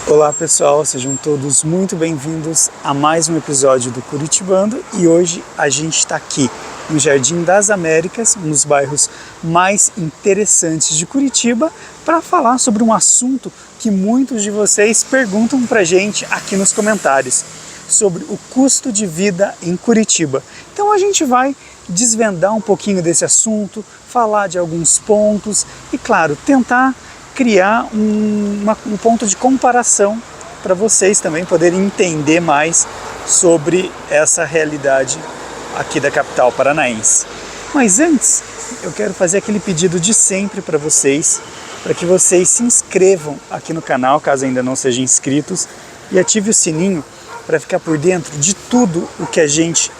Olá pessoal, sejam todos muito bem-vindos a mais um episódio do Curitibando e hoje a gente está aqui no Jardim das Américas, um dos bairros mais interessantes de Curitiba, para falar sobre um assunto que muitos de vocês perguntam pra gente aqui nos comentários, sobre o custo de vida em Curitiba. Então a gente vai desvendar um pouquinho desse assunto, falar de alguns pontos e, claro, tentar criar um ponto de comparação para vocês também poderem entender mais sobre essa realidade aqui da capital paranaense. Mas antes, eu quero fazer aquele pedido de sempre para vocês, para que vocês se inscrevam aqui no canal, caso ainda não sejam inscritos, e ative o sininho para ficar por dentro de tudo o que a gente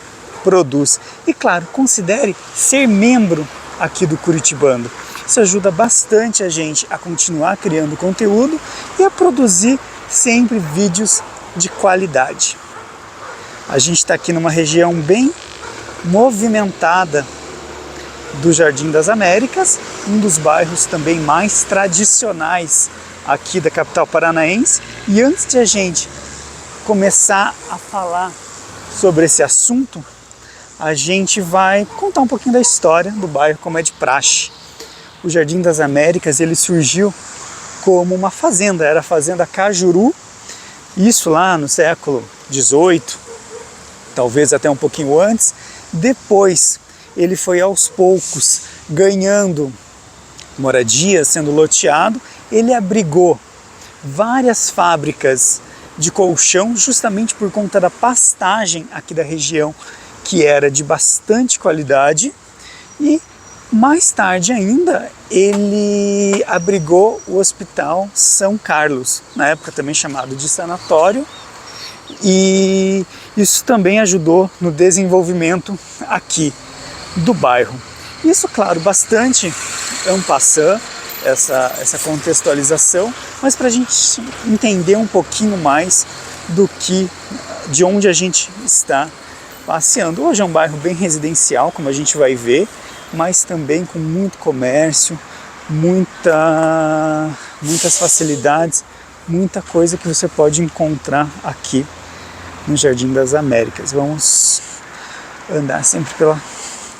produz. E claro, considere ser membro aqui do Curitibando. Isso ajuda bastante a gente a continuar criando conteúdo e a produzir sempre vídeos de qualidade. A gente está aqui numa região bem movimentada do Jardim das Américas, um dos bairros também mais tradicionais aqui da capital paranaense. E antes de a gente começar a falar sobre esse assunto, a gente vai contar um pouquinho da história do bairro, como é de praxe. O Jardim das Américas ele surgiu como uma fazenda, era a Fazenda Cajuru, isso lá no século XVIII, talvez até um pouquinho antes. Depois ele foi aos poucos ganhando moradia, sendo loteado. Ele abrigou várias fábricas de colchão justamente por conta da pastagem aqui da região, que era de bastante qualidade. E mais tarde ainda, ele abrigou o Hospital São Carlos, na época também chamado de sanatório, e isso também ajudou no desenvolvimento aqui do bairro. Isso, claro, bastante en passant, essa contextualização, mas para a gente entender um pouquinho mais de onde a gente está passeando. Hoje é um bairro bem residencial, como a gente vai ver, mas também com muito comércio, muitas facilidades, muita coisa que você pode encontrar aqui no Jardim das Américas. Vamos andar sempre pela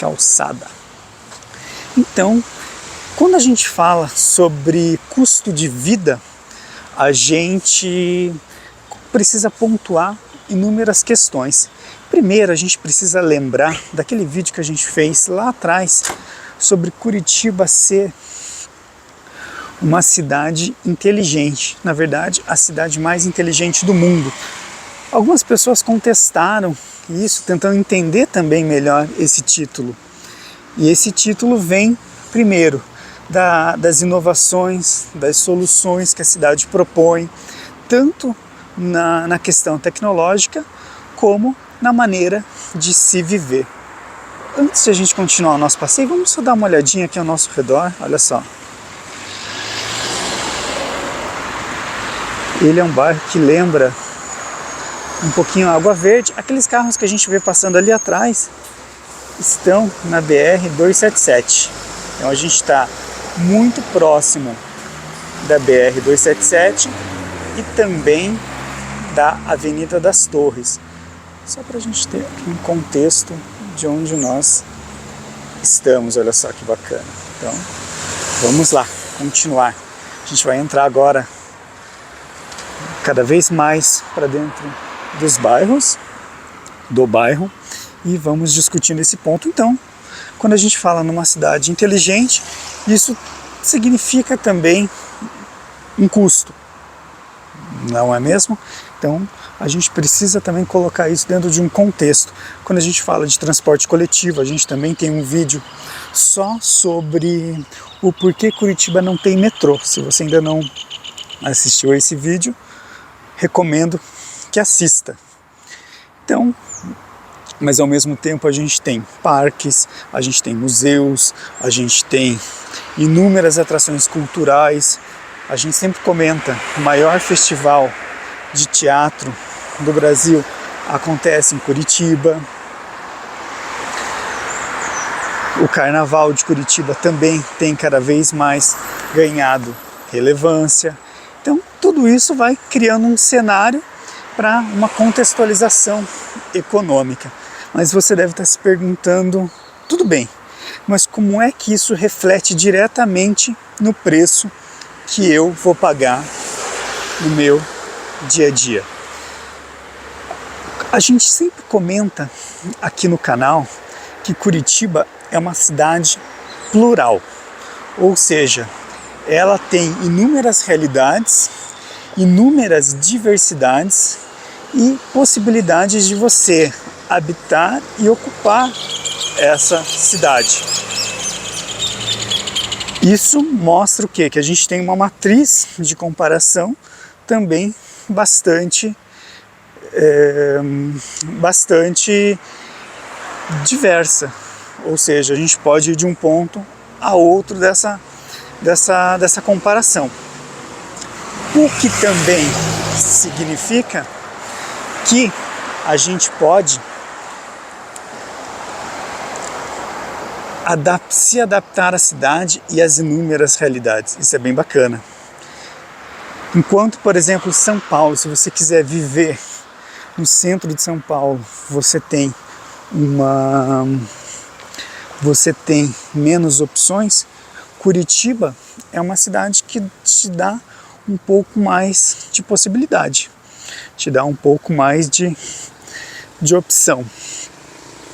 calçada. Então, quando a gente fala sobre custo de vida, a gente precisa pontuar inúmeras questões. Primeiro, a gente precisa lembrar daquele vídeo que a gente fez lá atrás sobre Curitiba ser uma cidade inteligente. Na verdade, a cidade mais inteligente do mundo. Algumas pessoas contestaram isso, tentando entender também melhor esse título. E esse título vem, primeiro, das inovações, das soluções que a cidade propõe, tanto na questão tecnológica, como na maneira de se viver. Antes de a gente continuar o nosso passeio, vamos só dar uma olhadinha aqui ao nosso redor. Olha só. Ele é um bairro que lembra um pouquinho a Água Verde. Aqueles carros que a gente vê passando ali atrás estão na BR-277. Então a gente está muito próximo da BR-277 e também da Avenida das Torres. Só para a gente ter um contexto de onde nós estamos. Olha só que bacana. Então, vamos lá, continuar. A gente vai entrar agora cada vez mais para dentro dos bairros, do bairro, e vamos discutindo esse ponto. Então, quando a gente fala numa cidade inteligente, isso significa também um custo, não é mesmo? Então, a gente precisa também colocar isso dentro de um contexto. Quando a gente fala de transporte coletivo, a gente também tem um vídeo só sobre o porquê Curitiba não tem metrô. Se você ainda não assistiu a esse vídeo, recomendo que assista. Então, mas ao mesmo tempo a gente tem parques, a gente tem museus, a gente tem inúmeras atrações culturais. A gente sempre comenta, o maior festival de teatro do Brasil acontece em Curitiba. O Carnaval de Curitiba também tem cada vez mais ganhado relevância. Então, tudo isso vai criando um cenário para uma contextualização econômica. Mas você deve estar se perguntando, tudo bem, mas como é que isso reflete diretamente no preço que eu vou pagar no meu dia a dia? A gente sempre comenta aqui no canal que Curitiba é uma cidade plural, ou seja, ela tem inúmeras realidades, inúmeras diversidades e possibilidades de você habitar e ocupar essa cidade. Isso mostra o quê? Que a gente tem uma matriz de comparação também bastante diversa, ou seja, a gente pode ir de um ponto a outro dessa comparação. O que também significa que a gente pode se adaptar à cidade e às inúmeras realidades. Isso é bem bacana. Enquanto, por exemplo, São Paulo, se você quiser viver no centro de São Paulo, você tem menos opções. Curitiba é uma cidade que te dá um pouco mais de possibilidade, te dá um pouco mais de opção,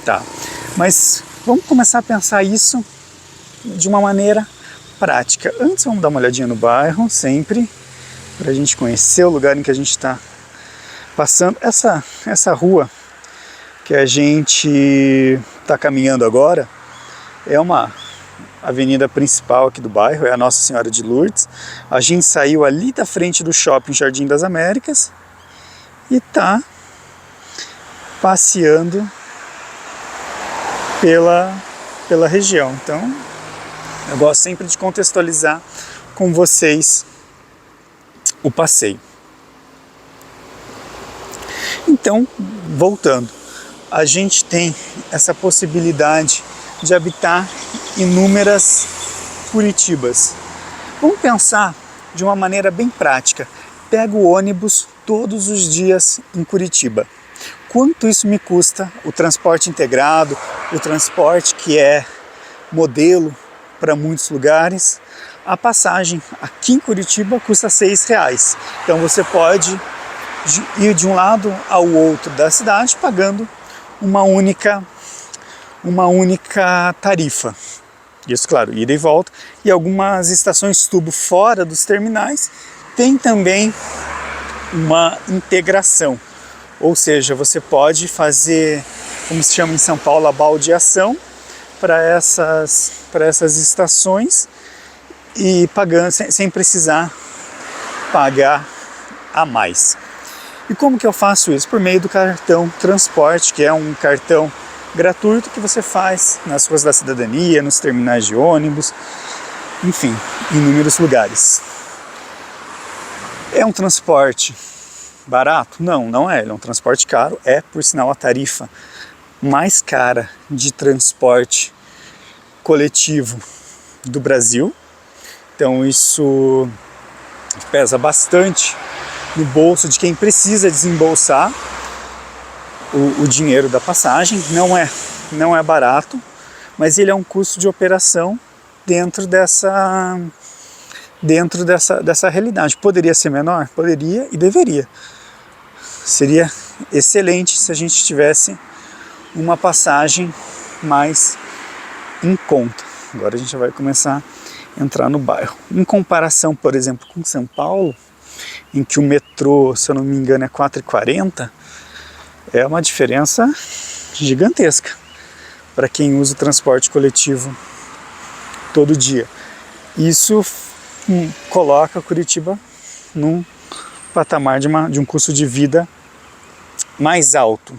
tá? Mas vamos começar a pensar isso de uma maneira prática. Antes vamos dar uma olhadinha no bairro, sempre, para a gente conhecer o lugar em que a gente está passando. Essa rua que a gente está caminhando agora é uma avenida principal aqui do bairro, é a Nossa Senhora de Lourdes. A gente saiu ali da frente do shopping Jardim das Américas e está passeando pela região. Então, eu gosto sempre de contextualizar com vocês o passeio. Então, voltando, a gente tem essa possibilidade de habitar inúmeras Curitibas. Vamos pensar de uma maneira bem prática. Pego o ônibus todos os dias em Curitiba. Quanto isso me custa? O transporte integrado, o transporte que é modelo para muitos lugares. A passagem aqui em Curitiba custa R$6. Então você pode ir de um lado ao outro da cidade pagando uma única tarifa. Isso, claro, ida e volta. E algumas estações tubo fora dos terminais tem também uma integração. Ou seja, você pode fazer, como se chama em São Paulo, a baldeação para essas estações e pagando sem precisar pagar a mais. E como que eu faço isso? Por meio do cartão transporte, que é um cartão gratuito que você faz nas ruas da cidadania, nos terminais de ônibus, enfim, em inúmeros lugares. É um transporte barato? Não, não é. Ele é um transporte caro. É, por sinal, a tarifa mais cara de transporte coletivo do Brasil. Então isso pesa bastante no bolso de quem precisa desembolsar o dinheiro da passagem. Não é barato, mas ele é um custo de operação dentro dessa realidade. Poderia ser menor? Poderia e deveria. Seria excelente se a gente tivesse uma passagem mais em conta. Agora a gente vai começar a entrar no bairro. Em comparação, por exemplo, com São Paulo, em que o metrô, se eu não me engano, é R$4,40, é uma diferença gigantesca para quem usa o transporte coletivo todo dia. Isso coloca Curitiba num patamar de um custo de vida mais alto.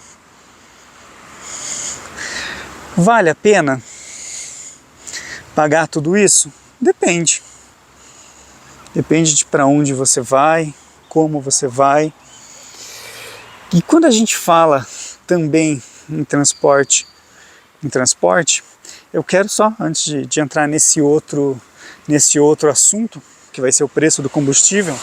Vale a pena pagar tudo isso? Depende. Depende de para onde você vai, como você vai. E quando a gente fala também em transporte, eu quero só, antes de entrar nesse outro assunto, que vai ser o preço do combustível,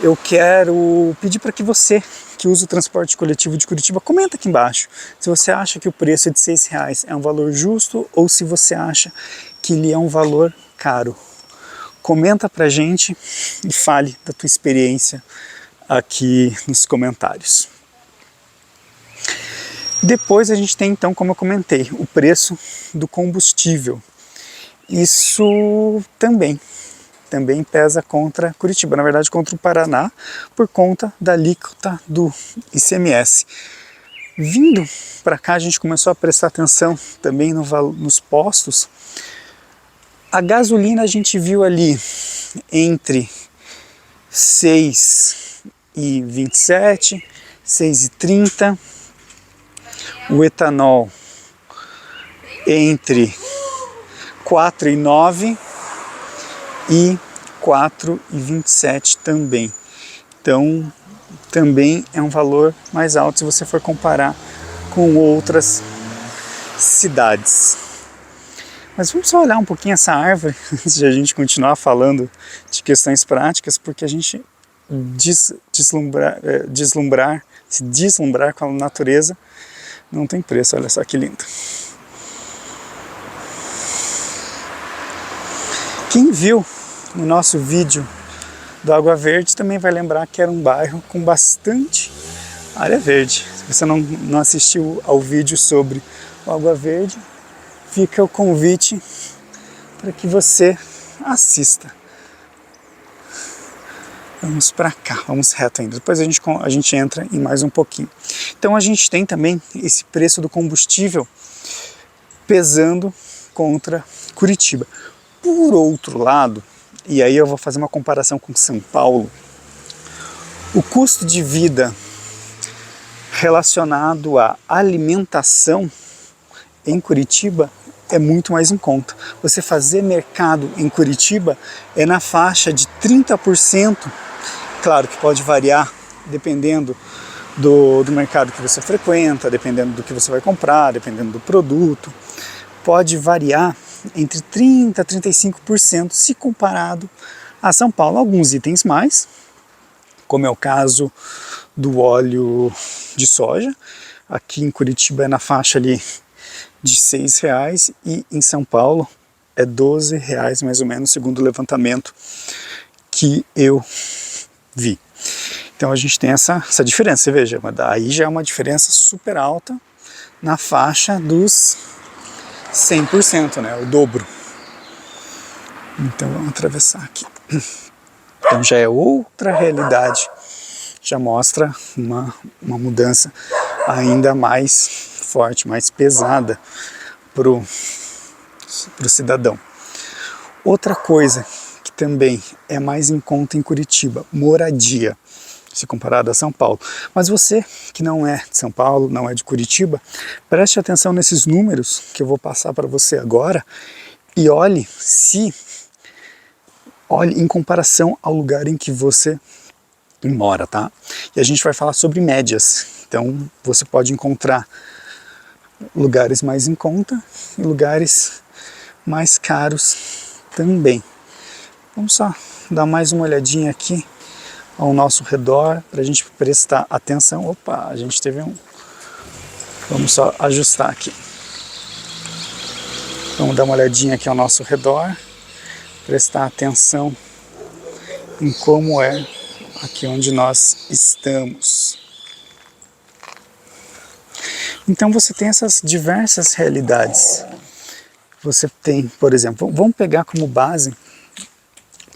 eu quero pedir para que você que usa o transporte coletivo de Curitiba, comenta aqui embaixo se você acha que o preço de R$6 é um valor justo ou se você acha que ele é um valor caro. Comenta pra gente e fale da tua experiência aqui nos comentários. Depois a gente tem então, como eu comentei, o preço do combustível. Isso também pesa contra Curitiba, na verdade contra o Paraná, por conta da alíquota do ICMS. Vindo para cá a gente começou a prestar atenção também nos postos. A gasolina a gente viu ali entre 6,27, 6,30, o etanol entre 4,9 e 4,27 também. Então, também é um valor mais alto se você for comparar com outras cidades. Mas vamos só olhar um pouquinho essa árvore antes de a gente continuar falando de questões práticas, porque a gente se deslumbrar com a natureza não tem preço. Olha só que lindo. Quem viu o nosso vídeo do Água Verde também vai lembrar que era um bairro com bastante área verde. Se você não assistiu ao vídeo sobre o Água Verde, fica o convite para que você assista. Vamos para cá, vamos reto ainda. Depois a gente entra em mais um pouquinho. Então a gente tem também esse preço do combustível pesando contra Curitiba. Por outro lado, e aí eu vou fazer uma comparação com São Paulo, o custo de vida relacionado à alimentação em Curitiba é muito mais em conta. Você fazer mercado em Curitiba é na faixa de 30%, claro que pode variar dependendo do mercado que você frequenta, dependendo do que você vai comprar, dependendo do produto, pode variar entre 30% a 35% se comparado a São Paulo. Alguns itens mais, como é o caso do óleo de soja, aqui em Curitiba é na faixa ali de R$6 e em São Paulo é R$12 mais ou menos, segundo o levantamento que eu vi. Então a gente tem essa diferença, você veja, aí já é uma diferença super alta na faixa dos 100%, né, o dobro. Então vamos atravessar aqui. Então já é outra realidade, já mostra uma mudança ainda mais forte, mais pesada pro cidadão. Outra coisa que também é mais em conta em Curitiba, moradia, se comparado a São Paulo. Mas você que não é de São Paulo, não é de Curitiba, preste atenção nesses números que eu vou passar para você agora e olhe em comparação ao lugar em que você mora, tá? E a gente vai falar sobre médias. Então você pode encontrar lugares mais em conta e lugares mais caros também. Vamos só dar mais uma olhadinha aqui ao nosso redor para a gente prestar atenção. Opa, a gente teve Vamos só ajustar aqui. Vamos dar uma olhadinha aqui ao nosso redor, prestar atenção em como é aqui onde nós estamos. Então você tem essas diversas realidades. Você tem, por exemplo, vamos pegar como base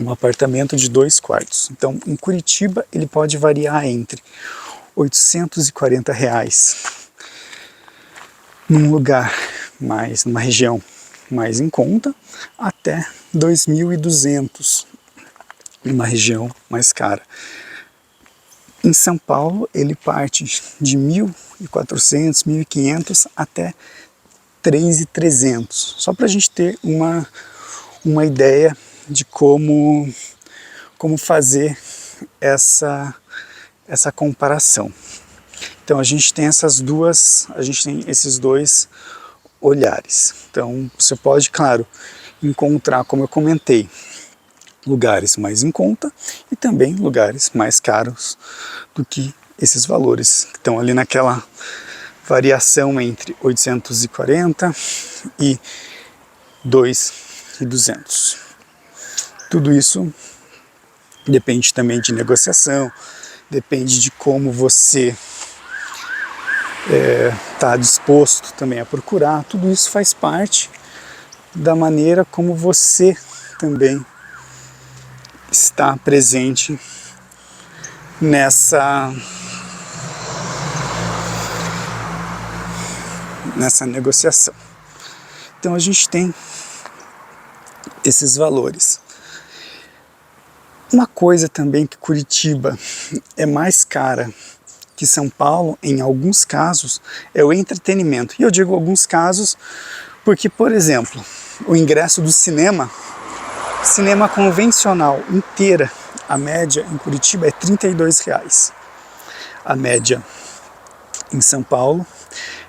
um apartamento de 2 quartos. Então, em Curitiba, ele pode variar entre R$840 numa região mais em conta, até 2.200 numa região mais cara. Em São Paulo, ele parte de 1.400, 1.500 até 3.300. Só para a gente ter uma ideia de como fazer essa comparação. Então a gente tem esses dois olhares. Então você pode, claro, encontrar, como eu comentei, lugares mais em conta e também lugares mais caros do que esses valores que estão ali naquela variação entre 840 e 2.200. Tudo isso depende também de negociação, depende de como você está disposto também a procurar. Tudo isso faz parte da maneira como você também está presente nessa negociação. Então a gente tem esses valores. Uma coisa também que Curitiba é mais cara que São Paulo, em alguns casos, é o entretenimento. E eu digo alguns casos porque, por exemplo, o ingresso do cinema convencional inteira, a média em Curitiba é R$ 32. A média em São Paulo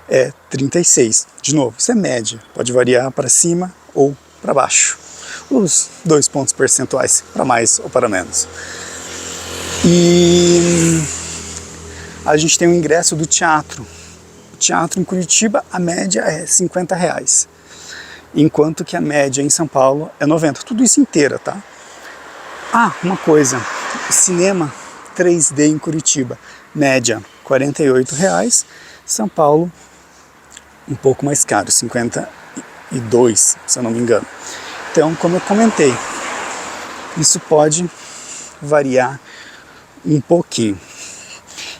é 36. De novo, isso é média, pode variar para cima ou para baixo. Os 2 pontos percentuais, para mais ou para menos. E a gente tem o ingresso do teatro. O teatro em Curitiba, a média é R$ 50. Enquanto que a média em São Paulo é 90. Tudo isso inteira, tá? Ah, uma coisa. Cinema 3D em Curitiba, média R$ 48. São Paulo, um pouco mais caro, 52, se eu não me engano. Então, como eu comentei, isso pode variar um pouquinho.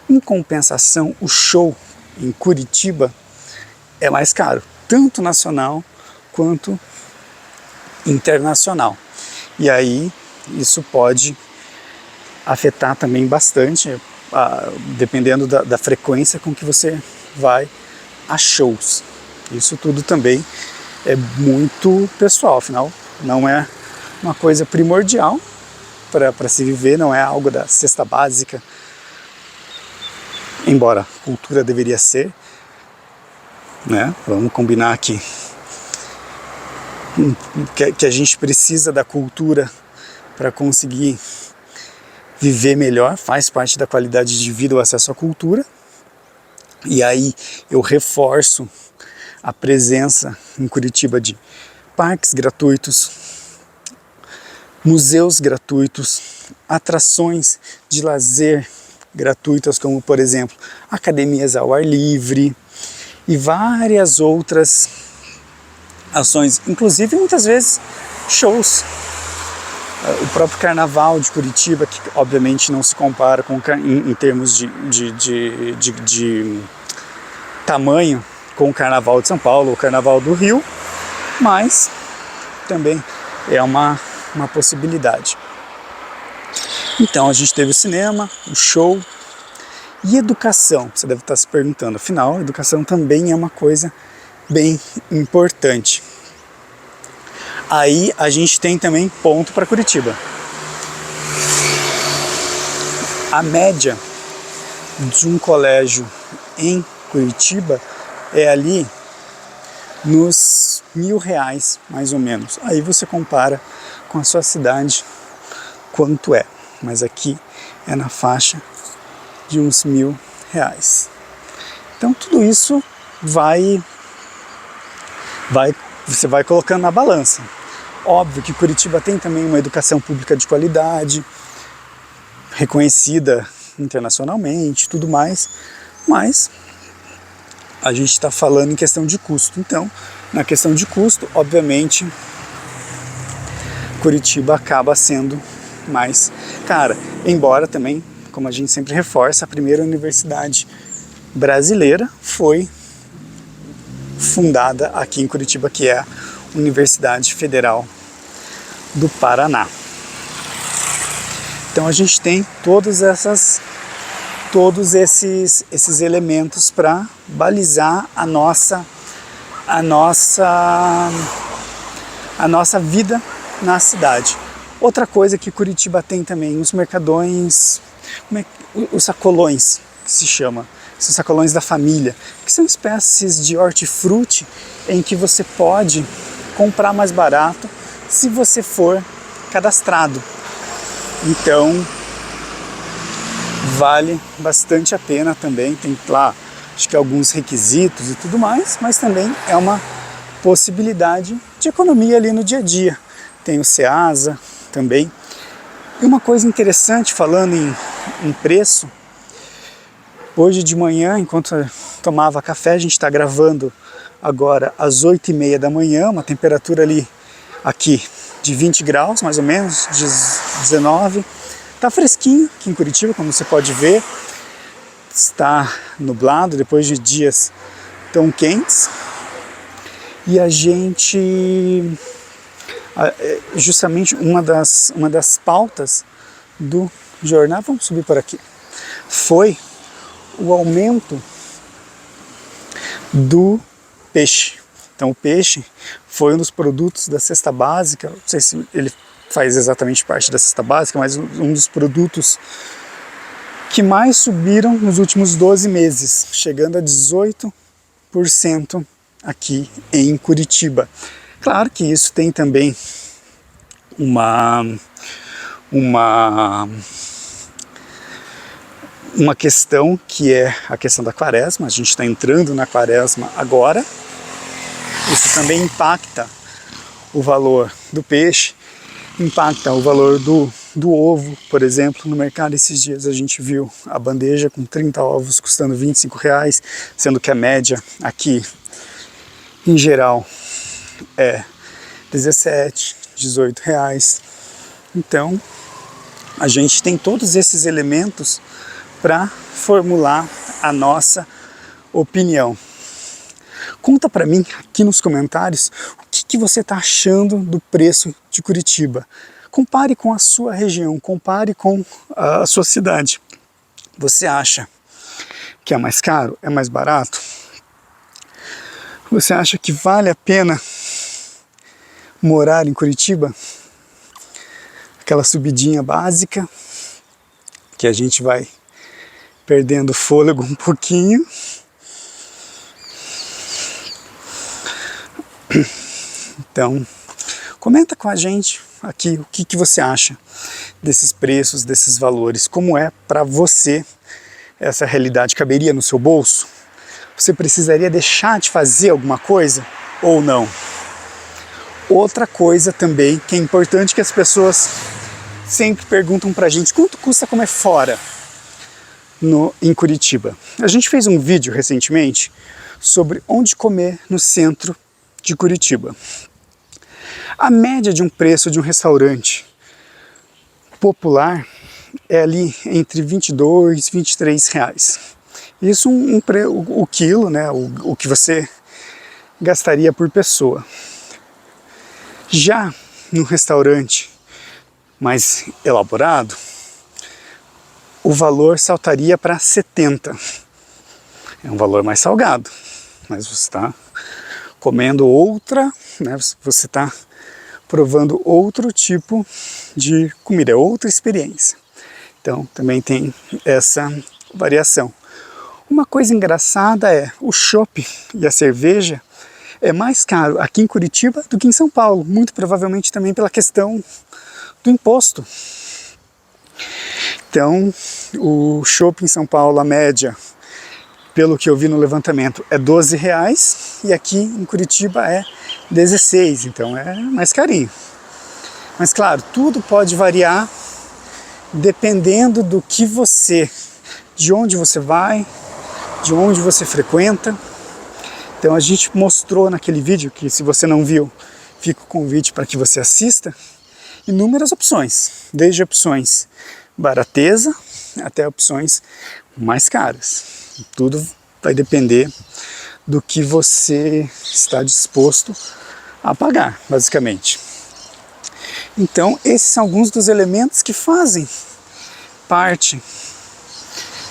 Em compensação, o show em Curitiba é mais caro, tanto nacional quanto internacional. E aí isso pode afetar também bastante, dependendo da frequência com que você vai a shows. Isso tudo também é muito pessoal, afinal não é uma coisa primordial para se viver, não é algo da cesta básica, embora cultura deveria ser, né? Vamos combinar aqui que a gente precisa da cultura para conseguir viver melhor, faz parte da qualidade de vida o acesso à cultura. E aí eu reforço a presença em Curitiba de parques gratuitos, museus gratuitos, atrações de lazer gratuitas, como por exemplo academias ao ar livre e várias outras ações, inclusive muitas vezes shows. O próprio Carnaval de Curitiba, que obviamente não se compara em termos de tamanho com o Carnaval de São Paulo ou o Carnaval do Rio, mas também é uma possibilidade. Então a gente teve o cinema, o show e educação. Você deve estar se perguntando, afinal, educação também é uma coisa bem importante. Aí a gente tem também ponto para Curitiba. A média de um colégio em Curitiba é ali nos R$ 1.000, mais ou menos. Aí você compara com a sua cidade quanto é. Mas aqui é na faixa de uns R$ 1.000. Então tudo isso você vai colocando na balança. Óbvio que Curitiba tem também uma educação pública de qualidade, reconhecida internacionalmente, tudo mais, mas a gente está falando em questão de custo. Então, na questão de custo, obviamente, Curitiba acaba sendo mais cara. Embora também, como a gente sempre reforça, a primeira universidade brasileira foi fundada aqui em Curitiba, que é a Universidade Federal do Paraná. Então a gente tem todos esses elementos para balizar a nossa vida na cidade. Outra coisa que Curitiba tem também, os mercadões, os sacolões, que se chama, são sacolões da família, que são espécies de hortifruti em que você pode comprar mais barato se você for cadastrado. Então vale bastante a pena também, tem lá acho que alguns requisitos e tudo mais, mas também é uma possibilidade de economia ali no dia a dia. Tem o Ceasa também. E uma coisa interessante, falando em preço, hoje de manhã, enquanto eu tomava café, a gente está gravando agora às 8h30 da manhã, uma temperatura ali aqui de 20 graus, mais ou menos, de 19. Tá fresquinho aqui em Curitiba, como você pode ver. Está nublado depois de dias tão quentes. E a gente, justamente uma das pautas do jornal, vamos subir por aqui, foi o aumento do peixe. Então o peixe foi um dos produtos da cesta básica, não sei se ele faz exatamente parte da cesta básica, mas um dos produtos que mais subiram nos últimos 12 meses, chegando a 18% aqui em Curitiba. Claro que isso tem também uma questão que é a questão da quaresma. A gente está entrando na quaresma agora. Isso também impacta o valor do peixe, impacta o valor do ovo, por exemplo. No mercado esses dias a gente viu a bandeja com 30 ovos custando R$25, sendo que a média aqui em geral é 17, 18 reais. Então a gente tem todos esses elementos para formular a nossa opinião. Conta para mim aqui nos comentários o que você está achando do preço de Curitiba. Compare com a sua região, compare com a sua cidade. Você acha que é mais caro? É mais barato? Você acha que vale a pena morar em Curitiba? Aquela subidinha básica que a gente vai perdendo fôlego um pouquinho. Então, comenta com a gente aqui o que você acha desses preços, desses valores. Como é para você essa realidade? Caberia no seu bolso? Você precisaria deixar de fazer alguma coisa ou não? Outra coisa também que é importante, que as pessoas sempre perguntam pra gente: quanto custa comer fora em Curitiba? A gente fez um vídeo recentemente sobre onde comer no centro de Curitiba. A média de um preço de um restaurante popular é ali entre 22 e 23 reais. Isso o quilo, né, o que você gastaria por pessoa. Já no restaurante mais elaborado, o valor saltaria para 70. É um valor mais salgado, mas você está comendo outra, né, você está provando outro tipo de comida, outra experiência. Então também tem essa variação. Uma coisa engraçada é o chopp e a cerveja é mais caro aqui em Curitiba do que em São Paulo, muito provavelmente também pela questão do imposto. Então o chopp em São Paulo, a média, pelo que eu vi no levantamento, é 12 reais e aqui em Curitiba é 16, então é mais carinho. Mas claro, tudo pode variar dependendo do que de onde você vai, de onde você frequenta. Então a gente mostrou naquele vídeo, que se você não viu, fica o convite para que você assista, inúmeras opções, desde opções barateza até opções mais caras. Tudo vai depender do que você está disposto a pagar, basicamente. Então esses são alguns dos elementos que fazem parte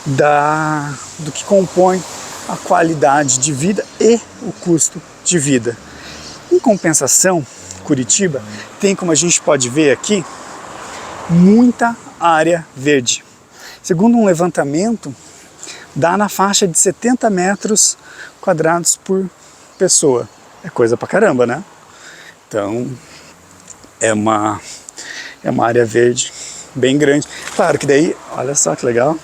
do que compõe a qualidade de vida e o custo de vida. Em compensação, Curitiba tem, como a gente pode ver aqui, muita área verde. Segundo um levantamento, dá na faixa de 70 metros quadrados por pessoa. É coisa pra caramba, né? Então É uma área verde bem grande. Claro que daí, olha só que legal.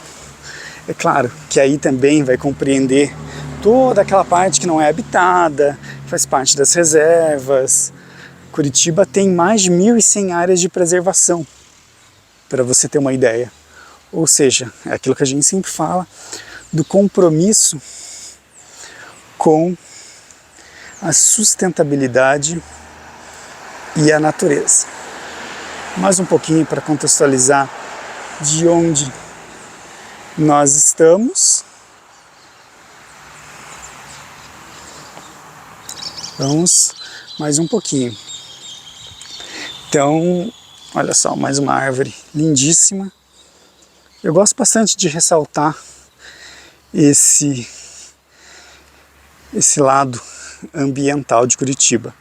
É claro que aí também vai compreender toda aquela parte que não é habitada, faz parte das reservas. Curitiba tem mais de 1.100 áreas de preservação, para você ter uma ideia. Ou seja, é aquilo que a gente sempre fala do compromisso com a sustentabilidade e a natureza. Mais um pouquinho para contextualizar de onde nós estamos. Vamos mais um pouquinho. Então, olha só, mais uma árvore lindíssima. Eu gosto bastante de ressaltar esse lado ambiental de Curitiba.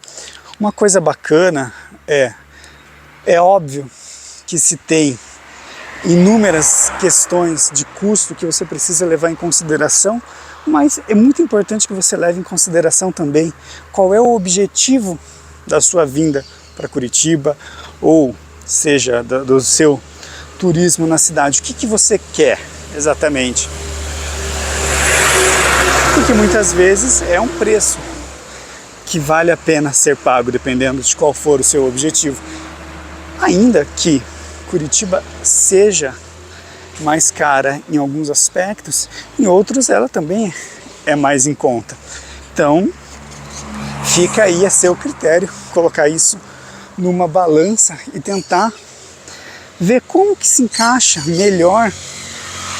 Uma coisa bacana é óbvio que se tem inúmeras questões de custo que você precisa levar em consideração, mas é muito importante que você leve em consideração também qual é o objetivo da sua vinda para Curitiba, ou seja, do seu turismo na cidade. O que você quer exatamente? Porque muitas vezes é um preço que vale a pena ser pago, dependendo de qual for o seu objetivo. Ainda que Curitiba seja mais cara em alguns aspectos, em outros ela também é mais em conta. Então, fica aí a seu critério colocar isso numa balança e tentar ver como que se encaixa melhor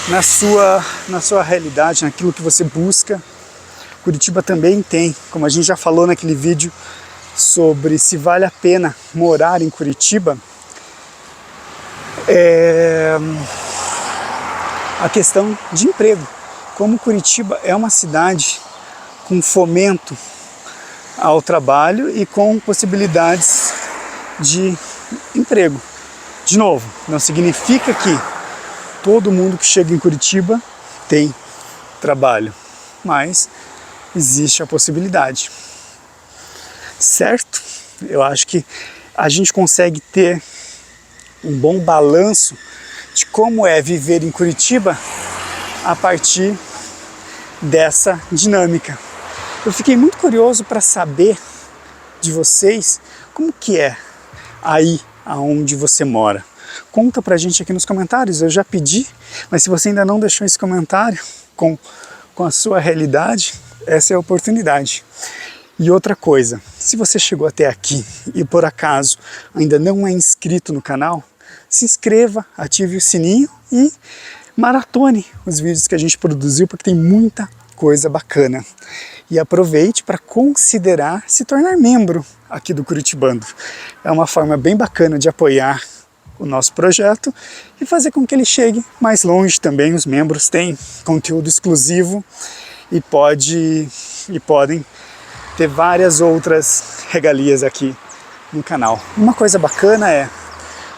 na sua realidade, naquilo que você busca. Curitiba também tem, como a gente já falou naquele vídeo sobre se vale a pena morar em Curitiba, a questão de emprego. Como Curitiba é uma cidade com fomento ao trabalho e com possibilidades de emprego. De novo, não significa que todo mundo que chega em Curitiba tem trabalho, mas existe a possibilidade, certo? Eu acho que a gente consegue ter um bom balanço de como é viver em Curitiba a partir dessa dinâmica. Eu fiquei muito curioso para saber de vocês como que é aí aonde você mora. Conta pra gente aqui nos comentários, eu já pedi, mas se você ainda não deixou esse comentário com a sua realidade, essa é a oportunidade. E outra coisa, se você chegou até aqui e por acaso ainda não é inscrito no canal, se inscreva, ative o sininho e maratone os vídeos que a gente produziu, porque tem muita coisa bacana. E aproveite para considerar se tornar membro aqui do Curitibando. É uma forma bem bacana de apoiar o nosso projeto e fazer com que ele chegue mais longe também. Os membros têm conteúdo exclusivo e podem ter várias outras regalias aqui no canal. Uma coisa bacana é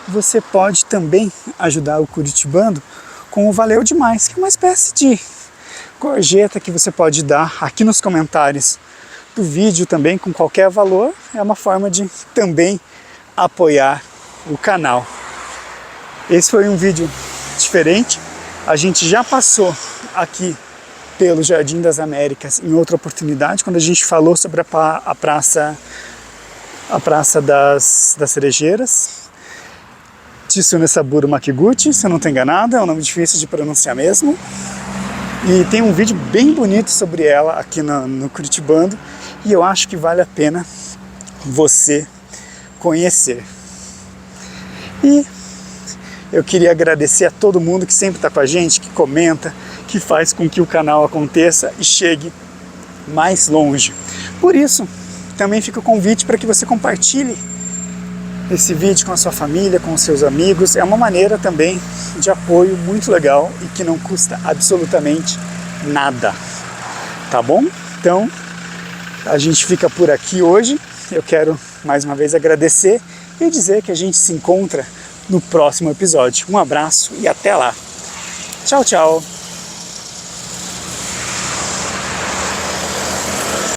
você pode também ajudar o Curitibando com o Valeu Demais, que é uma espécie de gorjeta que você pode dar aqui nos comentários do vídeo também, com qualquer valor. É uma forma de também apoiar o canal. Esse foi um vídeo diferente. A gente já passou aqui pelo Jardim das Américas em outra oportunidade, quando a gente falou sobre a praça das Cerejeiras, Tsunesaburo Makiguchi, se eu não estou enganado, é um nome difícil de pronunciar mesmo. E tem um vídeo bem bonito sobre ela aqui no Curitibando, e eu acho que vale a pena você conhecer. E eu queria agradecer a todo mundo que sempre está com a gente, que comenta, que faz com que o canal aconteça e chegue mais longe. Por isso, também fica o convite para que você compartilhe esse vídeo com a sua família, com os seus amigos. É uma maneira também de apoio muito legal e que não custa absolutamente nada, tá bom? Então, a gente fica por aqui hoje. Eu quero mais uma vez agradecer e dizer que a gente se encontra no próximo episódio. Um abraço e até lá. Tchau, tchau!